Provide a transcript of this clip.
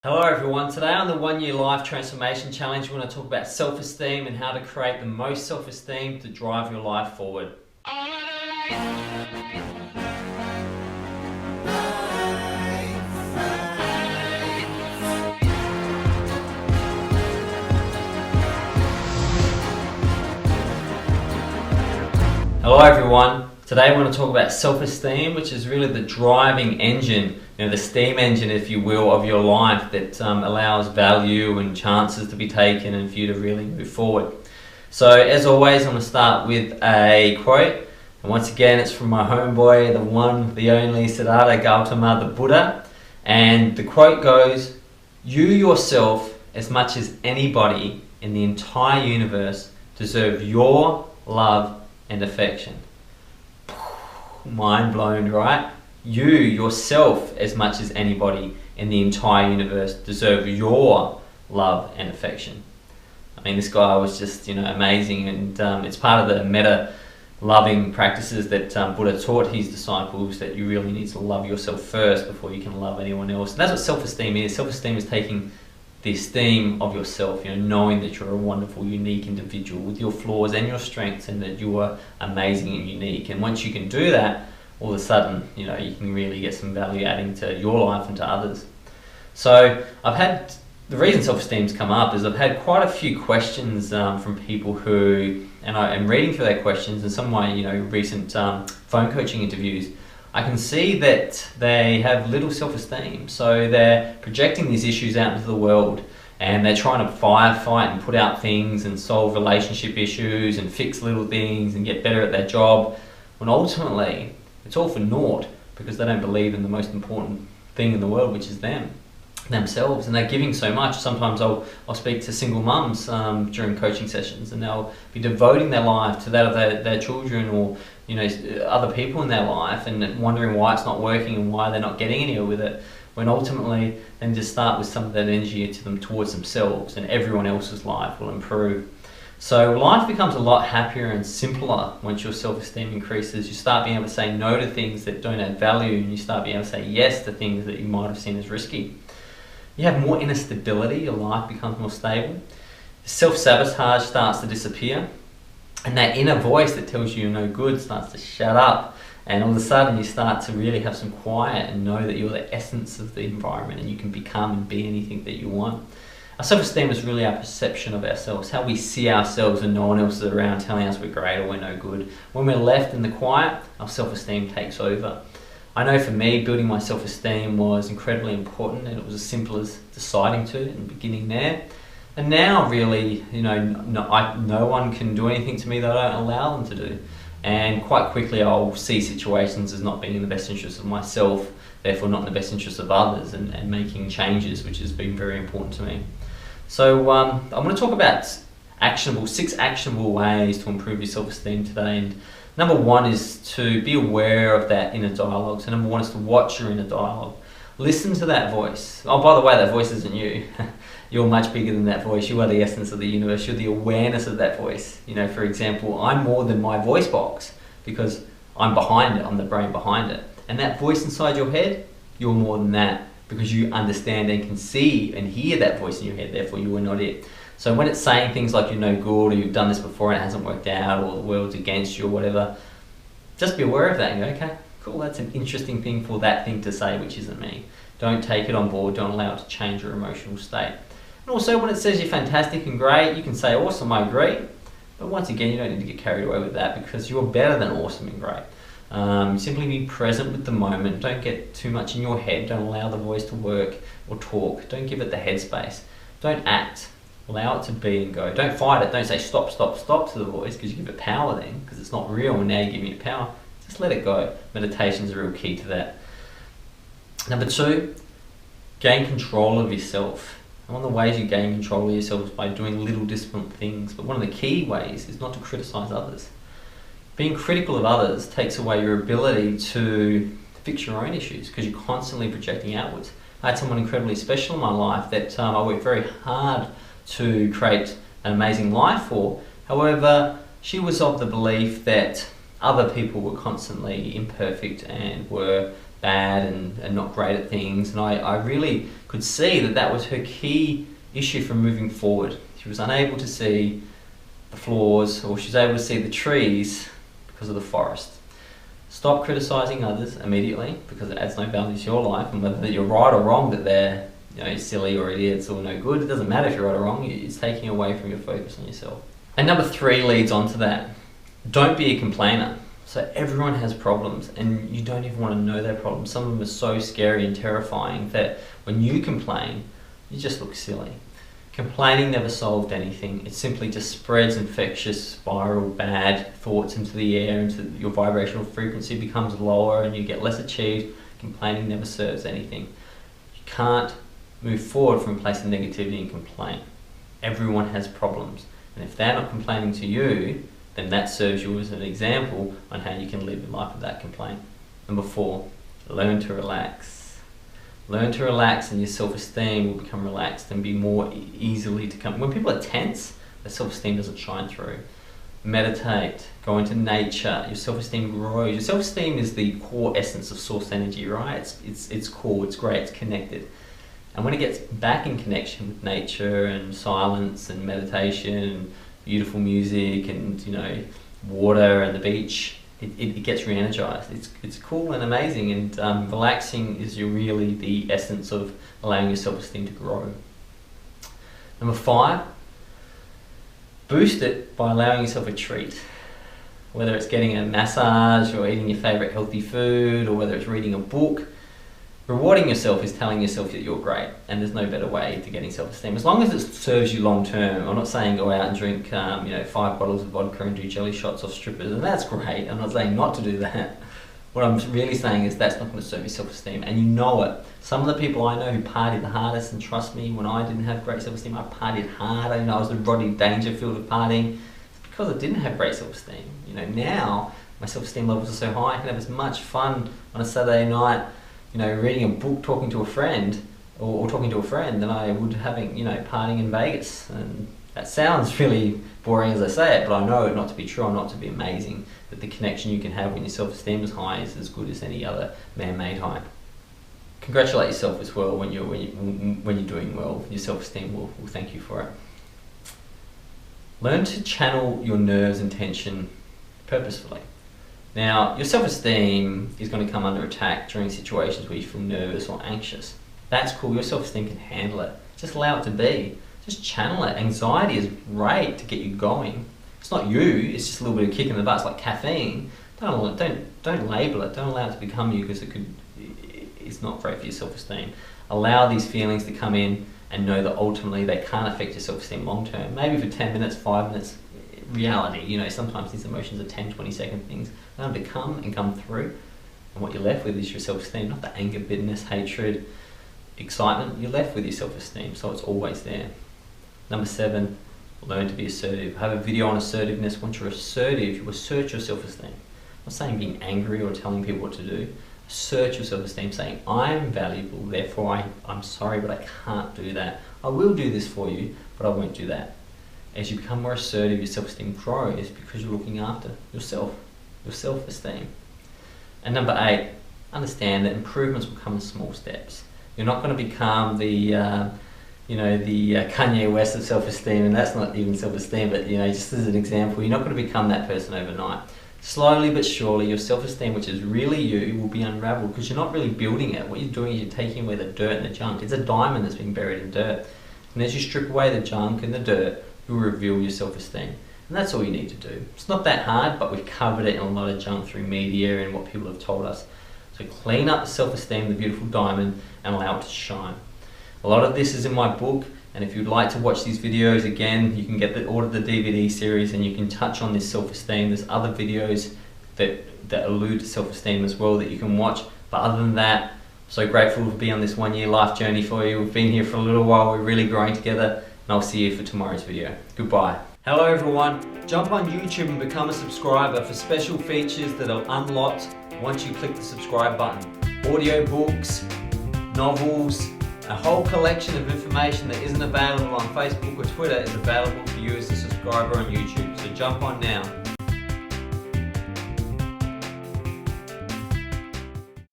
Hello everyone, today on the 1 Year Life Transformation Challenge we're going to talk about self-esteem and how to create the most self-esteem to drive your life forward. Hello everyone, today we're going to talk about self-esteem, which is really the driving engine, the steam engine if you will, of your life that allows value and chances to be taken and for you to really move forward. So as always, I'm going to start with a quote, and once again it's from my homeboy, the one, the only Siddhārtha Gautama, the Buddha, and the quote goes, "You yourself, as much as anybody in the entire universe, deserve your love and affection." Mind blown, right? You yourself, as much as anybody in the entire universe, deserve your love and affection. I mean, this guy was just, amazing, and it's part of the meta loving practices that Buddha taught his disciples, that you really need to love yourself first before you can love anyone else. And that's what self-esteem is. Self-esteem is taking the esteem of yourself, knowing that you're a wonderful, unique individual with your flaws and your strengths, and that you are amazing and unique. And once you can do that, all of a sudden, you can really get some value adding to your life and to others. So the reason self-esteem's come up is I've had quite a few questions from people who, and I am reading through their questions and some of my recent phone coaching interviews, I can see that they have little self-esteem. So they're projecting these issues out into the world, and they're trying to firefight and put out things and solve relationship issues and fix little things and get better at their job, when ultimately it's all for naught, because they don't believe in the most important thing in the world, which is themselves, and they're giving so much. Sometimes I'll speak to single mums during coaching sessions, and they'll be devoting their life to that of their children, or other people in their life, and wondering why it's not working and why they're not getting anywhere with it, when ultimately then just start with some of that energy towards themselves, and everyone else's life will improve. So life becomes a lot happier and simpler once your self-esteem increases. You start being able to say no to things that don't add value, and you start being able to say yes to things that you might have seen as risky. You have more inner stability, your life becomes more stable. Self-sabotage starts to disappear, and that inner voice that tells you you're no good starts to shut up, and all of a sudden you start to really have some quiet and know that you're the essence of the environment, and you can become and be anything that you want. Our self-esteem is really our perception of ourselves, how we see ourselves when no one else is around telling us we're great or we're no good. When we're left in the quiet, our self-esteem takes over. I know for me, building my self-esteem was incredibly important, and it was as simple as deciding to and beginning there. And now really, no one can do anything to me that I don't allow them to do. And quite quickly I'll see situations as not being in the best interest of myself, therefore not in the best interest of others, and making changes, which has been very important to me. So I'm going to talk about 6 actionable ways to improve your self-esteem today. And number 1 is to be aware of that inner dialogue. So number 1 is to watch your inner dialogue. Listen to that voice. Oh, by the way, that voice isn't you. You're much bigger than that voice. You are the essence of the universe. You're the awareness of that voice. For example, I'm more than my voice box, because I'm behind it. I'm the brain behind it. And that voice inside your head, you're more than that, because you understand and can see and hear that voice in your head. Therefore, you are not it. So when it's saying things like you're no good, or you've done this before and it hasn't worked out, or the world's against you, or whatever, just be aware of that and go, okay, cool, that's an interesting thing for that thing to say, which isn't me. Don't take it on board. Don't allow it to change your emotional state. And also, when it says you're fantastic and great, you can say, awesome, I agree. But once again, you don't need to get carried away with that, because you're better than awesome and great. Simply be present with the moment. Don't get too much in your head. Don't allow the voice to work or talk. Don't give it the headspace. Don't act. Allow it to be and go. Don't fight it. Don't say stop, stop, stop to the voice, because you give it power then, because it's not real, and now you're giving it power. Just let it go. Meditation is a real key to that. Number 2, gain control of yourself. And one of the ways you gain control of yourself is by doing little disciplined things. But one of the key ways is not to criticize others. Being critical of others takes away your ability to fix your own issues, because you're constantly projecting outwards. I had someone incredibly special in my life that I worked very hard to create an amazing life for. However, she was of the belief that other people were constantly imperfect and were bad and not great at things. And I really could see that was her key issue for moving forward. She was unable to see the flaws, or she was able to see the trees because of the forest. Stop criticising others immediately, because it adds no value to your life, and whether you're right or wrong that they're silly or idiots or no good, it doesn't matter if you're right or wrong. It's taking away from your focus on yourself. And number 3 leads on to that. Don't be a complainer. So everyone has problems, and you don't even want to know their problems. Some of them are so scary and terrifying that when you complain, you just look silly. Complaining never solved anything. It simply just spreads infectious, spiral, bad thoughts into the air, into your vibrational frequency becomes lower and you get less achieved. Complaining never serves anything. You can't move forward from a place of negativity and complaint. Everyone has problems. And if they're not complaining to you, then that serves you as an example on how you can live your life without complaint. Number 4, learn to relax. Learn to relax, and your self-esteem will become relaxed and be more easily to come. When people are tense, their self-esteem doesn't shine through. Meditate, go into nature, your self-esteem grows. Your self-esteem is the core essence of source energy, right? It's core, it's great, it's connected. And when it gets back in connection with nature and silence and meditation and beautiful music and water and the beach, it gets re-energized. It's cool and amazing, and relaxing is really the essence of allowing your self-esteem to grow. Number 5, boost it by allowing yourself a treat. Whether it's getting a massage or eating your favorite healthy food, or whether it's reading a book, rewarding yourself is telling yourself that you're great, and there's no better way to getting self-esteem. As long as it serves you long term. I'm not saying go out and drink 5 bottles of vodka and do jelly shots off strippers, and that's great. I'm not saying not to do that. What I'm really saying is that's not going to serve your self-esteem, and you know it. Some of the people I know who partied the hardest, and trust me, when I didn't have great self-esteem, I partied hard. I was the Rodney Dangerfield of partying. It's because I didn't have great self-esteem. Now my self-esteem levels are so high, I can have as much fun on a Saturday night reading a book, talking to a friend, or talking to a friend, than I would having, partying in Vegas. And that sounds really boring as I say it, but I know it not to be true, or not to be amazing, that the connection you can have when your self-esteem is high is as good as any other man-made high. Congratulate yourself as well when you're doing well. Your self-esteem will thank you for it. Learn to channel your nerves and tension purposefully. Now, your self-esteem is going to come under attack during situations where you feel nervous or anxious. That's cool, your self-esteem can handle it. Just allow it to be. Just channel it. Anxiety is great to get you going. It's not you, it's just a little bit of kick in the butt. It's like caffeine. Don't label it, don't allow it to become you, because it's not great for your self-esteem. Allow these feelings to come in, and know that ultimately they can't affect your self-esteem long term. Maybe for 10 minutes, 5 minutes, reality, sometimes these emotions are 10, 20-second things. They have to come and come through, and what you're left with is your self-esteem, not the anger, bitterness, hatred, excitement. You're left with your self-esteem, so it's always there. Number 7, learn to be assertive. I have a video on assertiveness. Once you're assertive, you assert your self-esteem. I'm not saying being angry or telling people what to do. Assert your self-esteem, saying, I am valuable, therefore I'm sorry, but I can't do that. I will do this for you, but I won't do that. As you become more assertive, your self-esteem grows, because you're looking after yourself, your self-esteem. And number 8, understand that improvements will come in small steps. You're not going to become the Kanye West of self-esteem, and that's not even self-esteem, but just as an example, you're not going to become that person overnight. Slowly but surely, your self-esteem, which is really you, will be unraveled, because you're not really building it. What you're doing is you're taking away the dirt and the junk. It's a diamond that's been buried in dirt. And as you strip away the junk and the dirt, you'll reveal your self-esteem. And that's all you need to do. It's not that hard, but we've covered it in a lot of junk through media and what people have told us. So clean up the self-esteem, the beautiful diamond, and allow it to shine. A lot of this is in my book, and if you'd like to watch these videos again, you can order the DVD series, and you can touch on this self-esteem. There's other videos that allude to self-esteem as well that you can watch. But other than that, I'm so grateful to be on this 1-year life journey for you. We've been here for a little while, we're really growing together, and I'll see you for tomorrow's video. Goodbye. Hello everyone, jump on YouTube and become a subscriber for special features that are unlocked once you click the subscribe button. Audiobooks, novels, a whole collection of information that isn't available on Facebook or Twitter is available for you as a subscriber on YouTube. So jump on now.